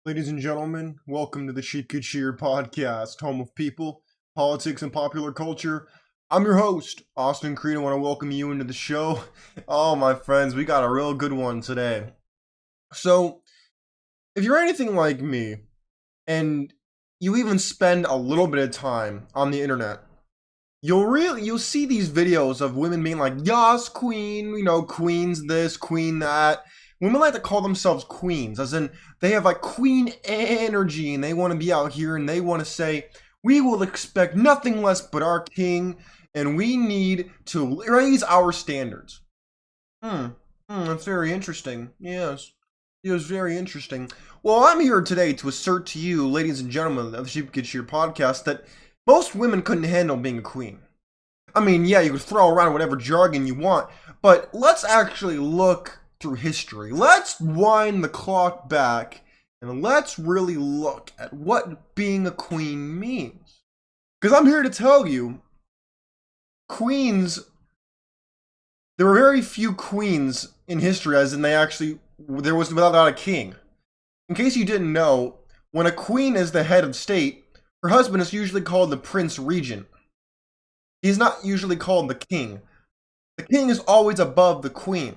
Ladies and gentlemen, welcome to the Get Sheared podcast, home of people, politics, and popular culture. I'm your host, Austin Creed. I want to welcome you into the show. Oh, my friends, we got a real good one today. So, if you're anything like me, and you even spend a little bit of time on the internet, you'll see these videos of women being like, "Yas, queen," queen's this, queen that. Women like to call themselves queens, as in they have like queen energy and they want to be out here and they want to say, "We will expect nothing less but our king, and we need to raise our standards." That's very interesting. Yes, it was very interesting. Well, I'm here today to assert to you, ladies and gentlemen of the Get Sheared podcast, that most women couldn't handle being a queen. I mean, yeah, you could throw around whatever jargon you want, but let's actually look through history. Let's wind the clock back and let's really look at what being a queen means. Because I'm here to tell you, queens, there were very few queens in history, as in there was without a king. In case you didn't know, when a queen is the head of state, her husband is usually called the prince regent. He's not usually called the king. The king is always above the queen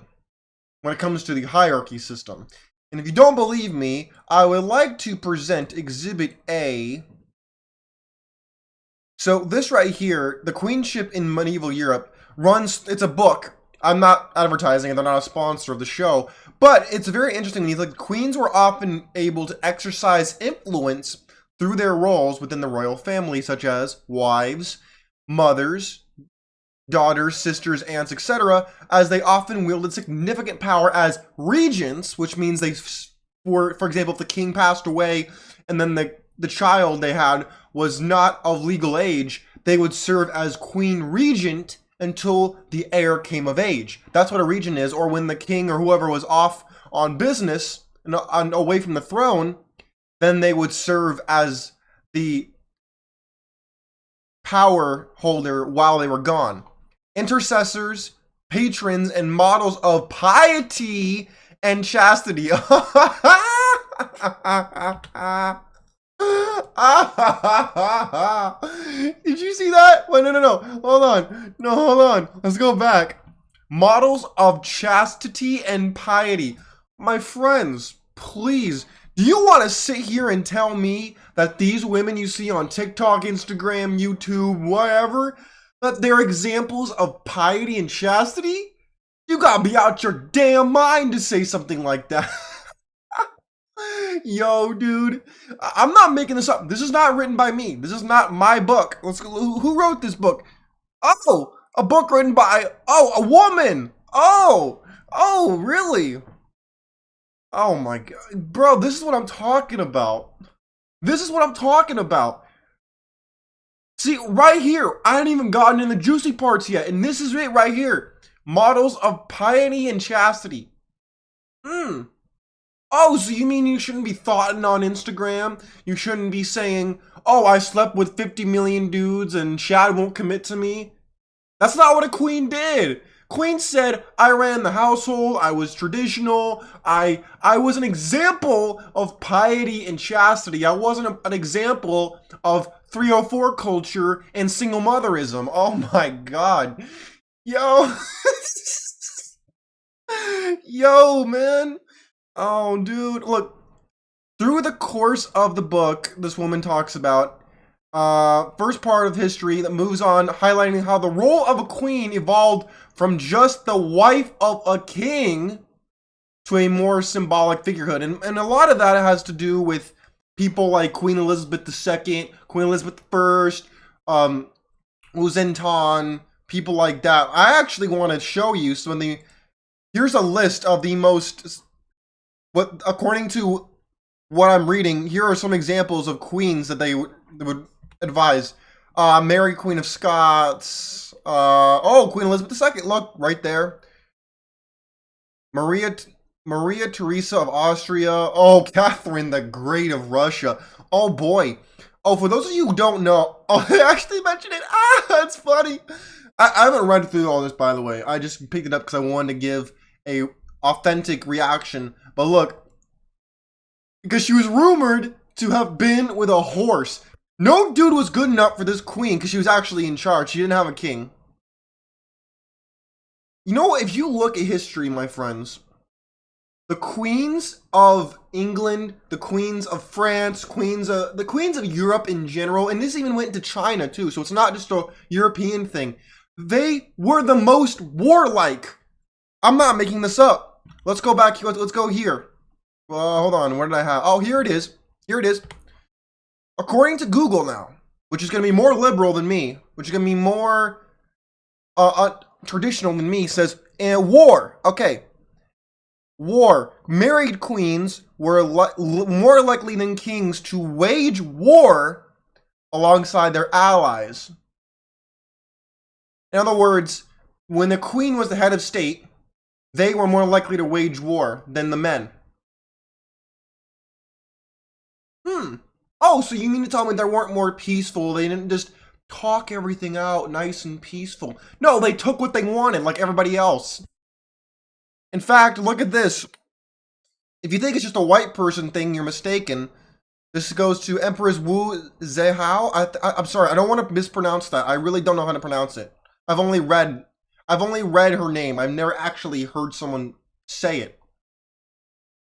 when it comes to the hierarchy system. And if you don't believe me, I would like to present Exhibit A. So this right here, the queenship in medieval Europe, it's a book. I'm not advertising it, they're not a sponsor of the show, but it's very interesting. Like, queens were often able to exercise influence through their roles within the royal family, such as wives, mothers, daughters, sisters, aunts, etc., as they often wielded significant power as regents, which means for example, if the king passed away and then the child they had was not of legal age, they would serve as queen regent until the heir came of age. That's what a regent is. Or when the king or whoever was off on business and away from the throne, then they would serve as the power holder while they were gone. Intercessors, patrons, and models of piety and chastity. Did you see that? Wait, no. Hold on. Let's go back. Models of chastity and piety. My friends, please, do you want to sit here and tell me that these women you see on TikTok, Instagram, YouTube, whatever, that they're examples of piety and chastity? You gotta be out your damn mind to say something like that. Yo, dude, I'm not making this up. This is not written by me. This is not my book. Who wrote this book? Oh, a book written by, a woman. Oh, really? Oh my god. Bro, this is what I'm talking about. See, right here, I hadn't even gotten in the juicy parts yet, and this is it right here. Models of piety and chastity. Oh, so you mean you shouldn't be thoughting on Instagram? You shouldn't be saying, "Oh, I slept with 50 million dudes and Shad won't commit to me"? That's not what a queen did. Queen said, "I ran the household, I was traditional, I was an example of piety and chastity. I wasn't an example of 304 culture and single motherism." Oh my god. Yo. Yo, man. Oh, dude. Look, through the course of the book, this woman talks about first part of history that moves on, highlighting how the role of a queen evolved from just the wife of a king to a more symbolic figurehood. And a lot of that has to do with people like Queen Elizabeth II, Queen Elizabeth I, Uzentan, people like that. I actually want to show you here's a list of the most, according to what I'm reading, here are some examples of queens that they would advise. Mary, Queen of Scots. Queen Elizabeth II. Look, right there. Maria Theresa of Austria. Oh, Catherine the Great of Russia. Oh, boy. Oh, for those of you who don't know, they actually mentioned it. That's funny. I haven't read through all this, by the way. I just picked it up because I wanted to give a authentic reaction. But look, because she was rumored to have been with a horse. No dude was good enough for this queen because she was actually in charge. She didn't have a king. You know what? If you look at history, my friends, the queens of England, the queens of France, the queens of Europe in general, and this even went to China too, so it's not just a European thing. They were the most warlike. I'm not making this up. Let's go back. Let's go here. Hold on. Where did I have? Oh, here it is. Here it is. According to Google now, which is going to be more liberal than me, which is going to be more traditional than me, says war. Okay. War. Married queens were more likely than kings to wage war alongside their allies. In other words, when the queen was the head of state, they were more likely to wage war than the men. Oh, so you mean to tell me they weren't more peaceful? They didn't just talk everything out nice and peaceful. No, they took what they wanted like everybody else. In fact, look at this. If you think it's just a white person thing, you're mistaken. This goes to Empress Wu Zehao. I'm sorry, I don't want to mispronounce that. I really don't know how to pronounce it. I've only read her name. I've never actually heard someone say it.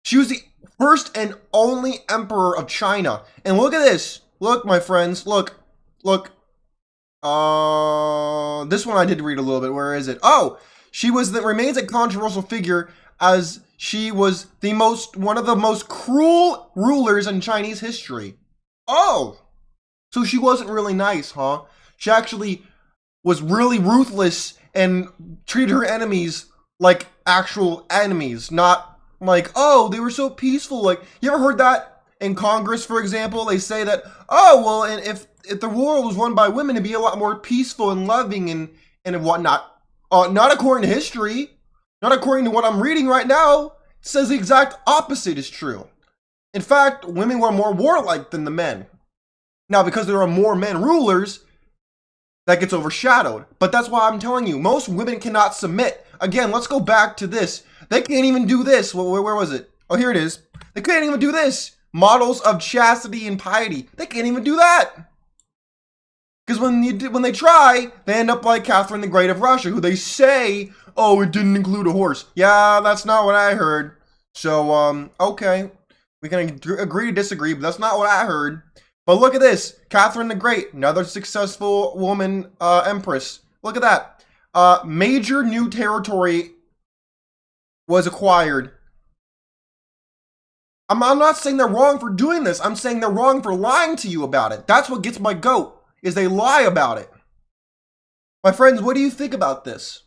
She was the first and only emperor of China. And look at this. Look, my friends. Look. This one I did read a little bit. Where is it? Oh, she remains a controversial figure as she was one of the most cruel rulers in Chinese history. Oh, so she wasn't really nice, huh? She actually was really ruthless and treated her enemies like actual enemies, not like, oh, they were so peaceful. Like, you ever heard that in Congress, for example? They say that, oh, well, and if the world was run by women, it'd be a lot more peaceful and loving and whatnot. Not according to history. Not according to what I'm reading right now. It says the exact opposite is true. In fact, women were more warlike than the men. Now, because there are more men rulers, that gets overshadowed. But that's why I'm telling you, most women cannot submit. Again, let's go back to this. They can't even do this. Where was it? Oh, here it is. They can't even do this. Models of chastity and piety. They can't even do that. Because when they try, they end up like Catherine the Great of Russia, who they say, oh, it didn't include a horse. Yeah, that's not what I heard. So, okay. We can agree to disagree, but that's not what I heard. But look at this. Catherine the Great, another successful woman empress. Look at that. Major new territory was acquired. I'm not saying they're wrong for doing this. I'm saying they're wrong for lying to you about it. That's what gets my goat, is they lie about it. My friends, what do you think about this?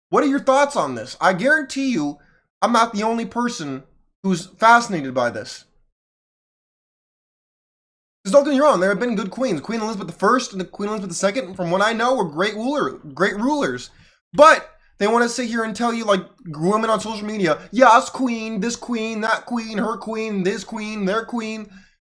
What are your thoughts on this? I guarantee you, I'm not the only person who's fascinated by this. Because don't get me wrong, there have been good queens. Queen Elizabeth I and Queen Elizabeth II, from what I know, were great rulers. But they want to sit here and tell you, like, women on social media, yes, queen, this queen, that queen, her queen, this queen, their queen.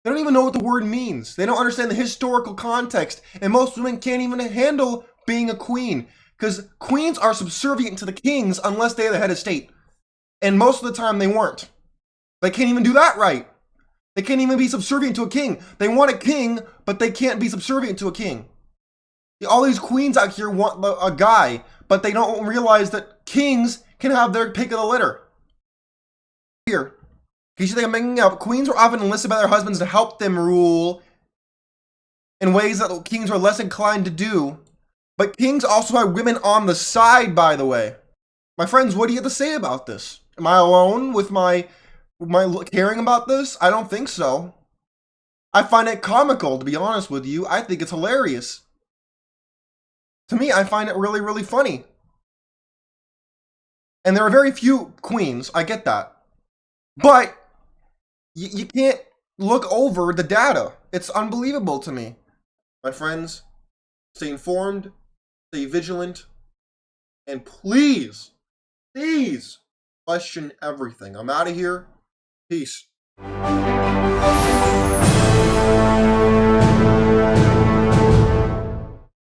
They don't even know what the word means. They don't understand the historical context. And most women can't even handle being a queen. Because queens are subservient to the kings unless they're the head of state. And most of the time they weren't. They can't even do that right. They can't even be subservient to a king. They want a king, but they can't be subservient to a king. All these queens out here want a guy, but they don't realize that kings can have their pick of the litter. Here, in case you think I'm making up, queens were often enlisted by their husbands to help them rule in ways that kings are less inclined to do. But kings also had women on the side, by the way. My friends, what do you have to say about this? Am I alone with my caring about this? I don't think so. I find it comical, to be honest with you. I think it's hilarious. To me, I find it really, really funny. And there are very few queens, I get that. But you can't look over the data. It's unbelievable to me. My friends, stay informed, stay vigilant, and please, please question everything. I'm out of here. Peace.